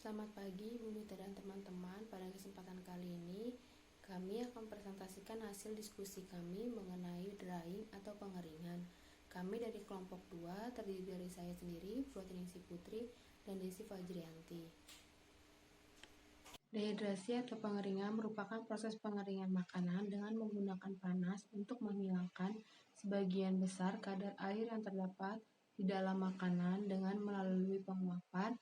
Selamat pagi Bu Mita dan teman-teman. Pada kesempatan kali ini kami akan presentasikan hasil diskusi kami mengenai drying atau pengeringan. Kami dari kelompok 2 terdiri dari saya sendiri, Flotriningsih Putri, dan Desi Fajrianti. Dehidrasi atau pengeringan merupakan proses pengeringan makanan dengan menggunakan panas untuk menghilangkan sebagian besar kadar air yang terdapat di dalam makanan dengan melalui penguapan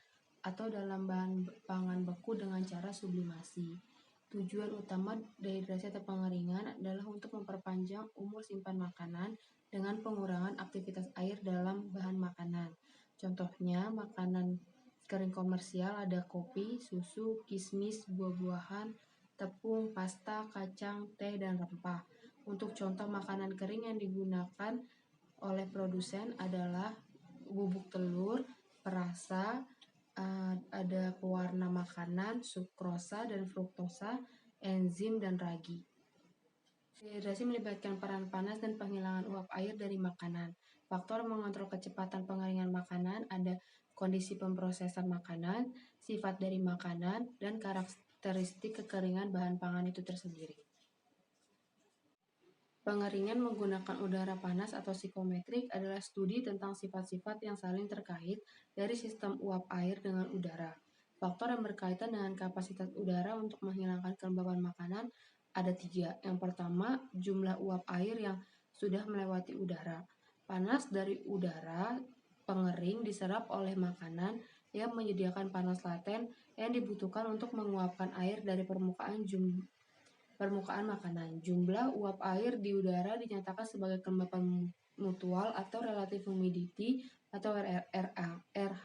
atau dalam bahan pangan beku dengan cara sublimasi. Tujuan utama dehidrasi atau pengeringan adalah untuk memperpanjang umur simpan makanan dengan pengurangan aktivitas air dalam bahan makanan. Contohnya, makanan kering komersial ada kopi, susu, kismis, buah-buahan, tepung, pasta, kacang, teh, dan rempah. Untuk contoh makanan kering yang digunakan oleh produsen adalah bubuk telur, perasa, ada pewarna makanan, sukrosa dan fruktosa, enzim, dan ragi. Dehidrasi melibatkan peran panas dan penghilangan uap air dari makanan. Faktor mengontrol kecepatan pengeringan makanan ada kondisi pemrosesan makanan, sifat dari makanan, dan karakteristik kekeringan bahan pangan itu tersendiri. Pengeringan menggunakan udara panas atau psikometrik adalah studi tentang sifat-sifat yang saling terkait dari sistem uap air dengan udara. Faktor yang berkaitan dengan kapasitas udara untuk menghilangkan kelembaban makanan ada 3. Yang pertama, jumlah uap air yang sudah melewati udara. Panas dari udara pengering diserap oleh makanan yang menyediakan panas laten yang dibutuhkan untuk menguapkan air dari permukaan makanan. Jumlah uap air di udara dinyatakan sebagai kelembapan mutual atau relative humidity atau RH.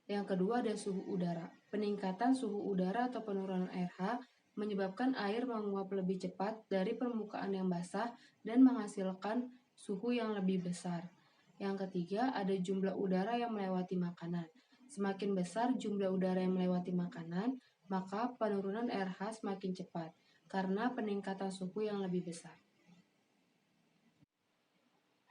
Yang kedua ada suhu udara. Peningkatan suhu udara atau penurunan RH menyebabkan air menguap lebih cepat dari permukaan yang basah dan menghasilkan suhu yang lebih besar. Yang ketiga ada jumlah udara yang melewati makanan. Semakin besar jumlah udara yang melewati makanan, maka penurunan RH semakin cepat karena peningkatan suhu yang lebih besar.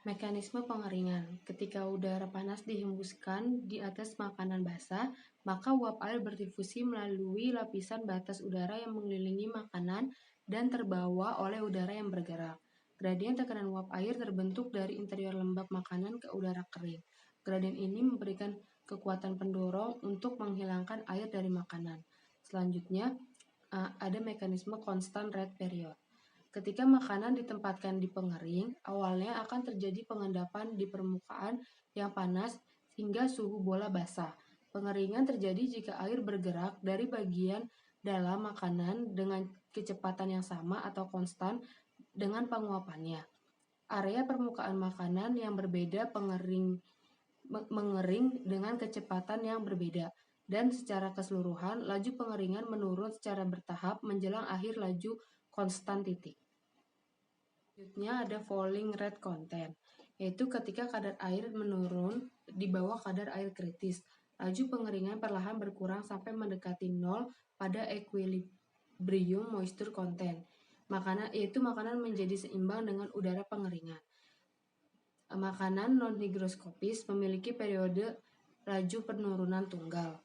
Mekanisme pengeringan. Ketika udara panas dihembuskan di atas makanan basah, maka uap air berdifusi melalui lapisan batas udara yang mengelilingi makanan dan terbawa oleh udara yang bergerak. Gradien tekanan uap air terbentuk dari interior lembab makanan ke udara kering. Gradien ini memberikan kekuatan pendorong untuk menghilangkan air dari makanan. Selanjutnya, ada mekanisme constant rate period. Ketika makanan ditempatkan di pengering, awalnya akan terjadi pengendapan di permukaan yang panas hingga suhu bola basah. Pengeringan terjadi jika air bergerak dari bagian dalam makanan dengan kecepatan yang sama atau konstan dengan penguapannya. Area permukaan makanan yang berbeda mengering dengan kecepatan yang berbeda. Dan secara keseluruhan, laju pengeringan menurun secara bertahap menjelang akhir laju konstan titik. Selanjutnya ada falling rate content, yaitu ketika kadar air menurun di bawah kadar air kritis. Laju pengeringan perlahan berkurang sampai mendekati 0 pada equilibrium moisture content. Yaitu makanan menjadi seimbang dengan udara pengeringan. Makanan non-higroskopis memiliki periode laju penurunan tunggal.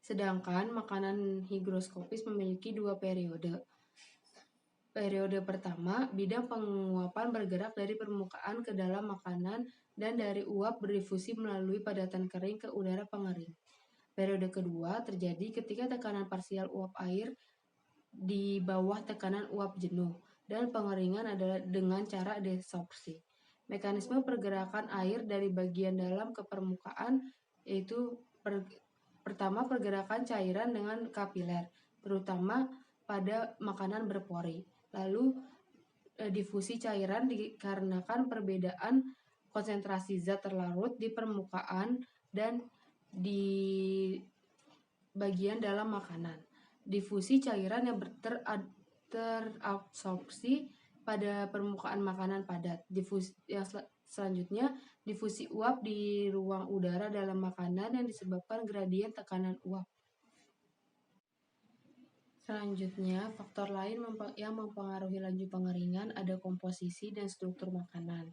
Sedangkan makanan higroskopis memiliki 2 periode. Periode pertama, bidang penguapan bergerak dari permukaan ke dalam makanan dan dari uap berdifusi melalui padatan kering ke udara pengering. Periode kedua terjadi ketika tekanan parsial uap air di bawah tekanan uap jenuh dan pengeringan adalah dengan cara desorpsi. Mekanisme pergerakan air dari bagian dalam ke permukaan yaitu pertama pergerakan cairan dengan kapiler, terutama pada makanan berpori. Lalu difusi cairan dikarenakan perbedaan konsentrasi zat terlarut di permukaan dan di bagian dalam makanan. Difusi cairan yang terabsorpsi pada permukaan makanan padat. Selanjutnya, difusi uap di ruang udara dalam makanan yang disebabkan gradien tekanan uap. Selanjutnya, faktor lain yang mempengaruhi laju pengeringan ada komposisi dan struktur makanan.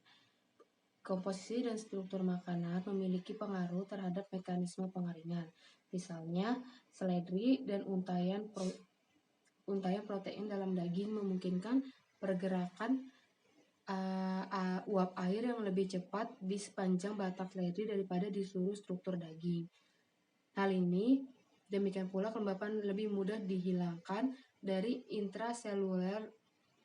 Komposisi dan struktur makanan memiliki pengaruh terhadap mekanisme pengeringan. Misalnya, seledri dan untayan protein dalam daging memungkinkan pergerakan uap air yang lebih cepat di sepanjang batang seledri daripada di seluruh struktur daging. Hal ini demikian pula kelembapan lebih mudah dihilangkan dari intraseluler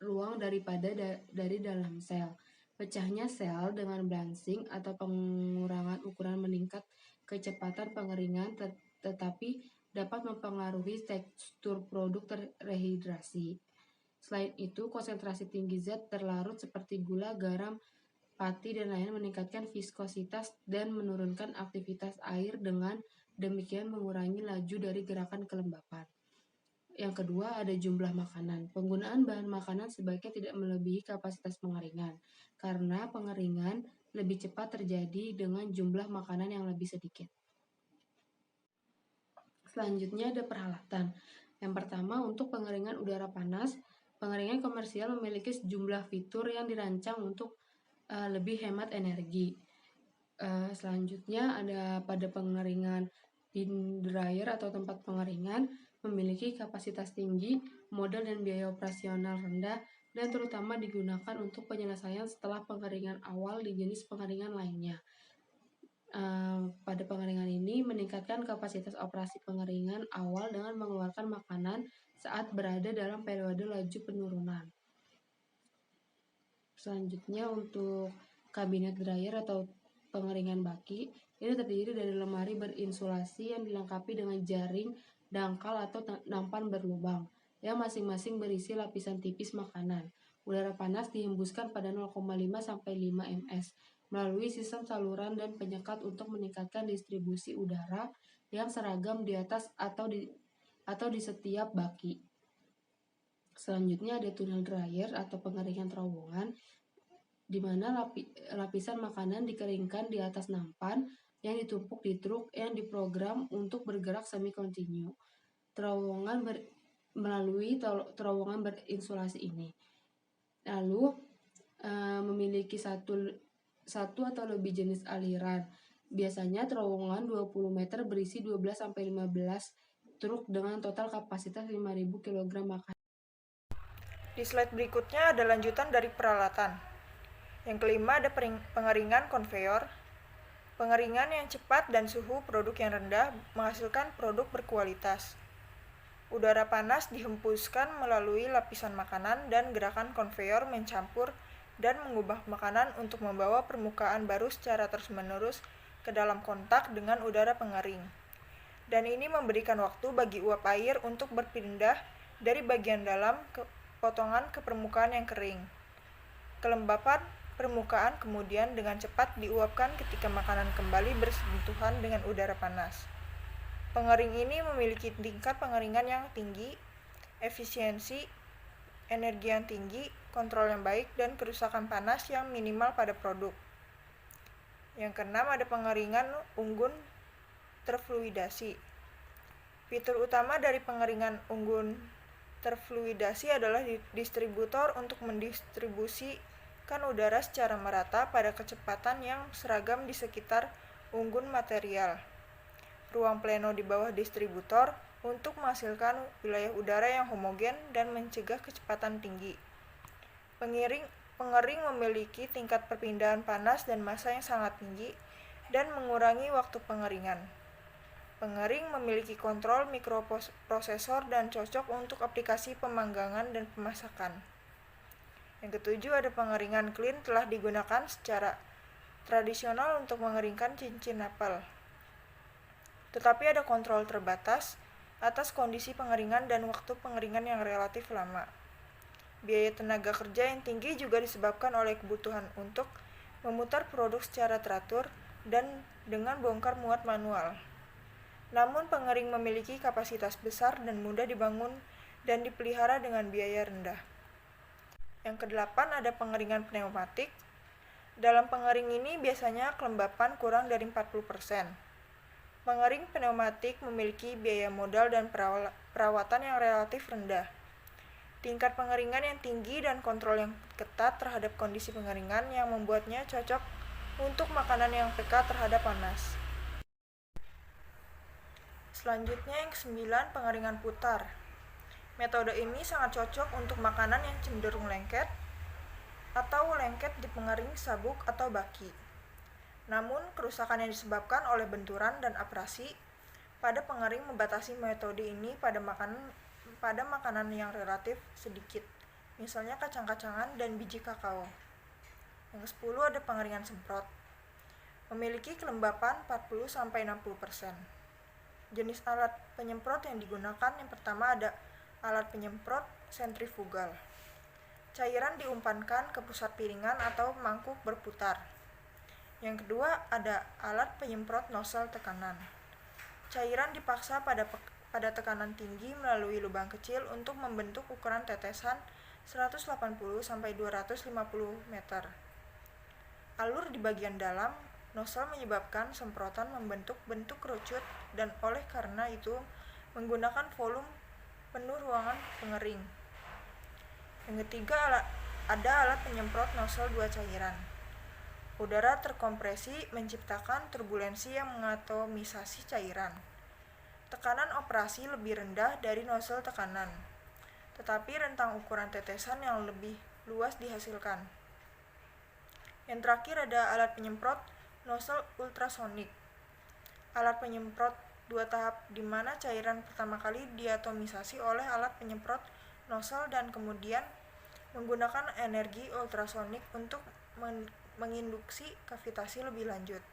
ruang daripada dari dalam sel. Pecahnya sel dengan balancing atau pengurangan ukuran meningkat kecepatan pengeringan tetapi dapat mempengaruhi tekstur produk terrehidrasi. Selain itu, konsentrasi tinggi zat terlarut seperti gula, garam, pati, dan lain meningkatkan viskositas dan menurunkan aktivitas air, dengan demikian mengurangi laju dari gerakan kelembapan. Yang kedua, ada jumlah makanan. Penggunaan bahan makanan sebaiknya tidak melebihi kapasitas pengeringan, karena pengeringan lebih cepat terjadi dengan jumlah makanan yang lebih sedikit. Selanjutnya ada peralatan. Yang pertama, untuk pengeringan udara panas, pengeringan komersial memiliki sejumlah fitur yang dirancang untuk lebih hemat energi. Selanjutnya ada pada pengeringan bin dryer atau tempat pengeringan memiliki kapasitas tinggi, modal dan biaya operasional rendah, dan terutama digunakan untuk penyelesaian setelah pengeringan awal di jenis pengeringan lainnya. Pada pengeringan ini meningkatkan kapasitas operasi pengeringan awal dengan mengeluarkan makanan saat berada dalam periode laju penurunan. Selanjutnya untuk kabinet dryer atau pengeringan baki, ini terdiri dari lemari berinsulasi yang dilengkapi dengan jaring, dangkal atau nampan berlubang, yang masing-masing berisi lapisan tipis makanan. Udara panas dihembuskan pada 0,5 sampai 5 ms melalui sistem saluran dan penyekat untuk meningkatkan distribusi udara yang seragam di atas atau di setiap baki. Selanjutnya ada tunnel dryer atau pengeringan terowongan, di mana lapisan makanan dikeringkan di atas nampan yang ditumpuk di truk yang diprogram untuk bergerak semi-kontinu. Melalui terowongan berinsulasi ini. Lalu memiliki satu atau lebih jenis aliran. Biasanya terowongan 20 meter berisi 12-15 truk dengan total kapasitas 5.000 kg makanan. Di slide berikutnya ada lanjutan dari peralatan. Yang kelima ada pengeringan konveyor. Pengeringan yang cepat dan suhu produk yang rendah menghasilkan produk berkualitas. Udara panas dihembuskan melalui lapisan makanan dan gerakan konveyor mencampur dan mengubah makanan untuk membawa permukaan baru secara terus-menerus ke dalam kontak dengan udara pengering. Dan ini memberikan waktu bagi uap air untuk berpindah dari bagian dalam potongan ke permukaan yang kering. Kelembapan permukaan kemudian dengan cepat diuapkan ketika makanan kembali bersentuhan dengan udara panas. Pengering ini memiliki tingkat pengeringan yang tinggi, efisiensi energi yang tinggi, kontrol yang baik, dan kerusakan panas yang minimal pada produk. Yang keenam ada pengeringan unggun terfluidasi. Fitur utama dari pengeringan unggun terfluidasi adalah distributor untuk mendistribusikan udara secara merata pada kecepatan yang seragam di sekitar unggun material. Ruang pleno di bawah distributor untuk menghasilkan wilayah udara yang homogen dan mencegah kecepatan tinggi. Pengering memiliki tingkat perpindahan panas dan massa yang sangat tinggi dan mengurangi waktu pengeringan. Pengering memiliki kontrol mikroprosesor dan cocok untuk aplikasi pemanggangan dan pemasakan. Yang ketujuh ada pengeringan clean, telah digunakan secara tradisional untuk mengeringkan cincin apel. Tetapi ada kontrol terbatas atas kondisi pengeringan dan waktu pengeringan yang relatif lama. Biaya tenaga kerja yang tinggi juga disebabkan oleh kebutuhan untuk memutar produk secara teratur dan dengan bongkar muat manual. Namun pengering memiliki kapasitas besar dan mudah dibangun dan dipelihara dengan biaya rendah. Yang kedelapan ada pengeringan pneumatik. Dalam pengering ini biasanya kelembapan kurang dari 40%. Pengering pneumatik memiliki biaya modal dan perawatan yang relatif rendah. Tingkat pengeringan yang tinggi dan kontrol yang ketat terhadap kondisi pengeringan yang membuatnya cocok untuk makanan yang peka terhadap panas. Selanjutnya yang ke-9, pengeringan putar. Metode ini sangat cocok untuk makanan yang cenderung lengket atau lengket di pengering sabuk atau baki. Namun, kerusakan yang disebabkan oleh benturan dan abrasi pada pengering membatasi metode ini pada makanan yang relatif sedikit, misalnya kacang-kacangan dan biji kakao. Yang ke-10 ada pengeringan semprot. Memiliki kelembapan 40-60%. Jenis alat penyemprot yang digunakan yang pertama ada alat penyemprot sentrifugal. Cairan diumpankan ke pusat piringan atau mangkuk berputar. Yang kedua ada alat penyemprot nozzle tekanan. Cairan dipaksa pada tekanan tinggi melalui lubang kecil untuk membentuk ukuran tetesan 180-250 meter. Alur di bagian dalam nozzle menyebabkan semprotan membentuk bentuk kerucut dan oleh karena itu menggunakan volume penuh ruangan pengering. Yang ketiga ada alat penyemprot nozzle dua cairan. Udara terkompresi menciptakan turbulensi yang mengatomisasi cairan. Tekanan operasi lebih rendah dari nozzle tekanan, tetapi rentang ukuran tetesan yang lebih luas dihasilkan. Yang terakhir ada alat penyemprot nozzle ultrasonik. Alat penyemprot dua tahap di mana cairan pertama kali diatomisasi oleh alat penyemprot nozzle dan kemudian menggunakan energi ultrasonik untuk menginduksi kavitasi lebih lanjut.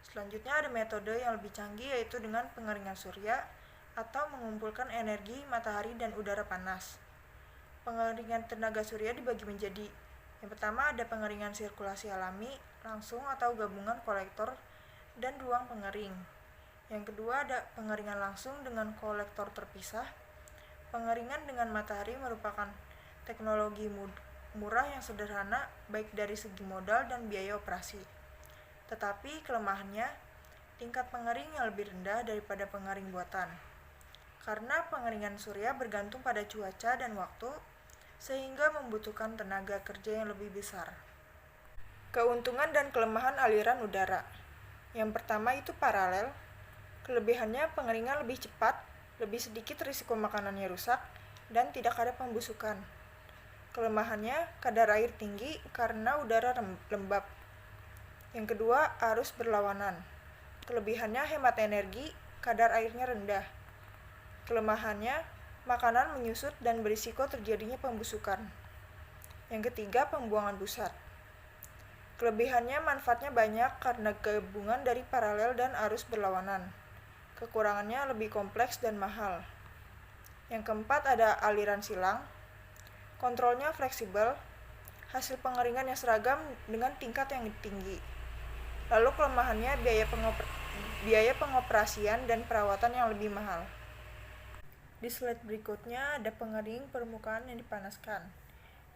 Selanjutnya ada metode yang lebih canggih yaitu dengan pengeringan surya atau mengumpulkan energi matahari dan udara panas. Pengeringan tenaga surya dibagi menjadi yang pertama ada pengeringan sirkulasi alami langsung atau gabungan kolektor dan ruang pengering. Yang kedua ada pengeringan langsung dengan kolektor terpisah. Pengeringan dengan matahari merupakan teknologi murah yang sederhana baik dari segi modal dan biaya operasi. Tetapi kelemahannya, tingkat pengering yang lebih rendah daripada pengering buatan. Karena pengeringan surya bergantung pada cuaca dan waktu, sehingga membutuhkan tenaga kerja yang lebih besar. Keuntungan dan kelemahan aliran udara. Yang pertama itu paralel. Kelebihannya pengeringan lebih cepat, lebih sedikit risiko makanannya rusak, dan tidak ada pembusukan. Kelemahannya kadar air tinggi karena udara lembab. Yang kedua, arus berlawanan. Kelebihannya hemat energi, kadar airnya rendah. Kelemahannya, makanan menyusut dan berisiko terjadinya pembusukan. Yang ketiga, pembuangan pusat. Kelebihannya manfaatnya banyak karena gabungan dari paralel dan arus berlawanan. Kekurangannya lebih kompleks dan mahal. Yang keempat ada aliran silang. Kontrolnya fleksibel, hasil pengeringan yang seragam dengan tingkat yang tinggi. Lalu kelemahannya biaya pengoperasian dan perawatan yang lebih mahal. Di slide berikutnya ada pengering permukaan yang dipanaskan.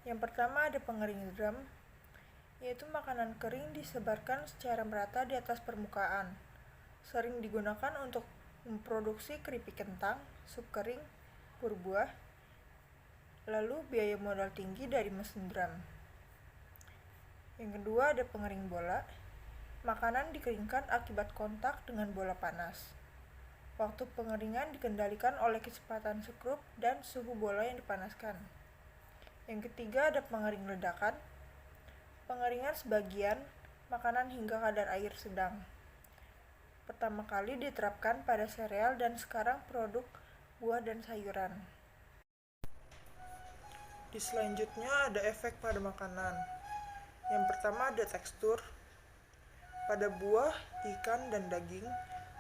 Yang pertama ada pengering drum, yaitu makanan kering disebarkan secara merata di atas permukaan. Sering digunakan untuk memproduksi keripik kentang, sup kering, pur buah. Lalu biaya modal tinggi dari mesin drum. Yang kedua ada pengering bola. Makanan dikeringkan akibat kontak dengan bola panas. Waktu pengeringan dikendalikan oleh kecepatan skrup dan suhu bola yang dipanaskan. Yang ketiga ada pengering ledakan. Pengeringan sebagian makanan hingga kadar air sedang. Pertama kali diterapkan pada sereal dan sekarang produk buah dan sayuran. Di selanjutnya ada efek pada makanan. Yang pertama ada tekstur. Pada buah, ikan, dan daging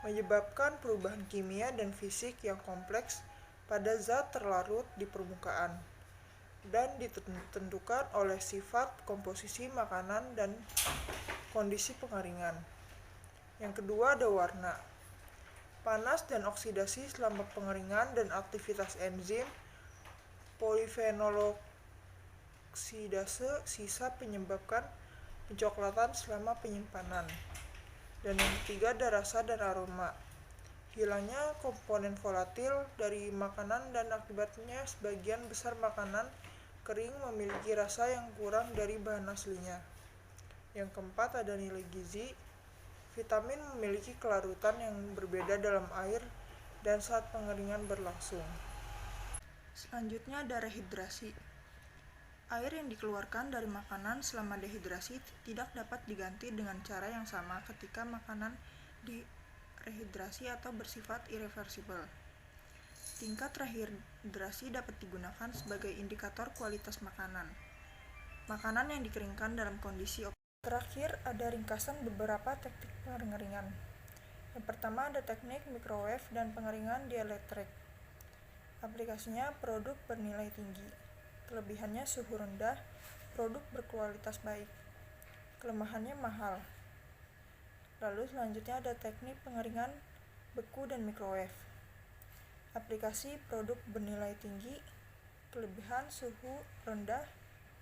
menyebabkan perubahan kimia dan fisik yang kompleks pada zat terlarut di permukaan dan ditentukan oleh sifat komposisi makanan dan kondisi pengeringan. Yang kedua ada warna. Panas dan oksidasi selama pengeringan dan aktivitas enzim polifenoloksidase sisa menyebabkan pencoklatan selama penyimpanan. Dan yang ketiga ada rasa dan aroma. Hilangnya komponen volatil dari makanan dan akibatnya sebagian besar makanan kering memiliki rasa yang kurang dari bahan aslinya. Yang keempat ada nilai gizi. Vitamin memiliki kelarutan yang berbeda dalam air dan saat pengeringan berlangsung. Selanjutnya ada rehidrasi. Air yang dikeluarkan dari makanan selama dehidrasi tidak dapat diganti dengan cara yang sama ketika makanan direhidrasi atau bersifat irreversibel. Tingkat rehidrasi dapat digunakan sebagai indikator kualitas makanan. Makanan yang dikeringkan dalam kondisi terakhir ada ringkasan beberapa teknik pengeringan. Yang pertama ada teknik microwave dan pengeringan dieletrik. Aplikasinya produk bernilai tinggi. Kelebihannya suhu rendah, produk berkualitas baik. Kelemahannya mahal. Lalu selanjutnya ada teknik pengeringan beku dan microwave. Aplikasi produk bernilai tinggi, kelebihan suhu rendah,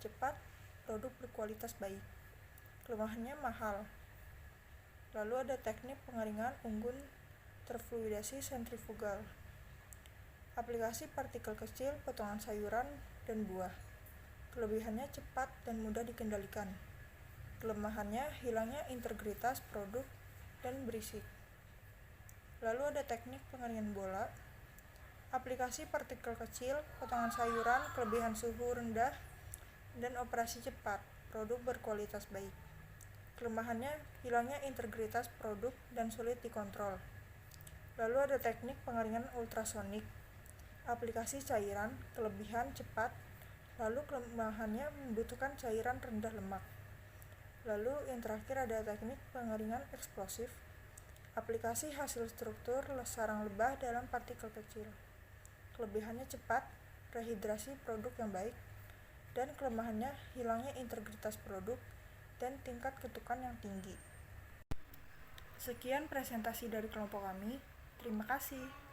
cepat, produk berkualitas baik. Kelemahannya mahal. Lalu ada teknik pengeringan unggun terfluidasi sentrifugal. Aplikasi partikel kecil, potongan sayuran, dan buah. Kelebihannya cepat dan mudah dikendalikan. Kelemahannya hilangnya integritas produk dan berisik. Lalu ada teknik pengeringan bola. Aplikasi partikel kecil, potongan sayuran, kelebihan suhu rendah, dan operasi cepat, produk berkualitas baik. Kelemahannya hilangnya integritas produk dan sulit dikontrol. Lalu ada teknik pengeringan ultrasonik. Aplikasi cairan, kelebihan cepat, lalu kelemahannya membutuhkan cairan rendah lemak. Lalu yang terakhir ada teknik pengeringan eksplosif. Aplikasi hasil struktur sarang lebah dalam partikel kecil. Kelebihannya cepat, rehidrasi produk yang baik, dan kelemahannya hilangnya integritas produk dan tingkat ketukan yang tinggi. Sekian presentasi dari kelompok kami. Terima kasih.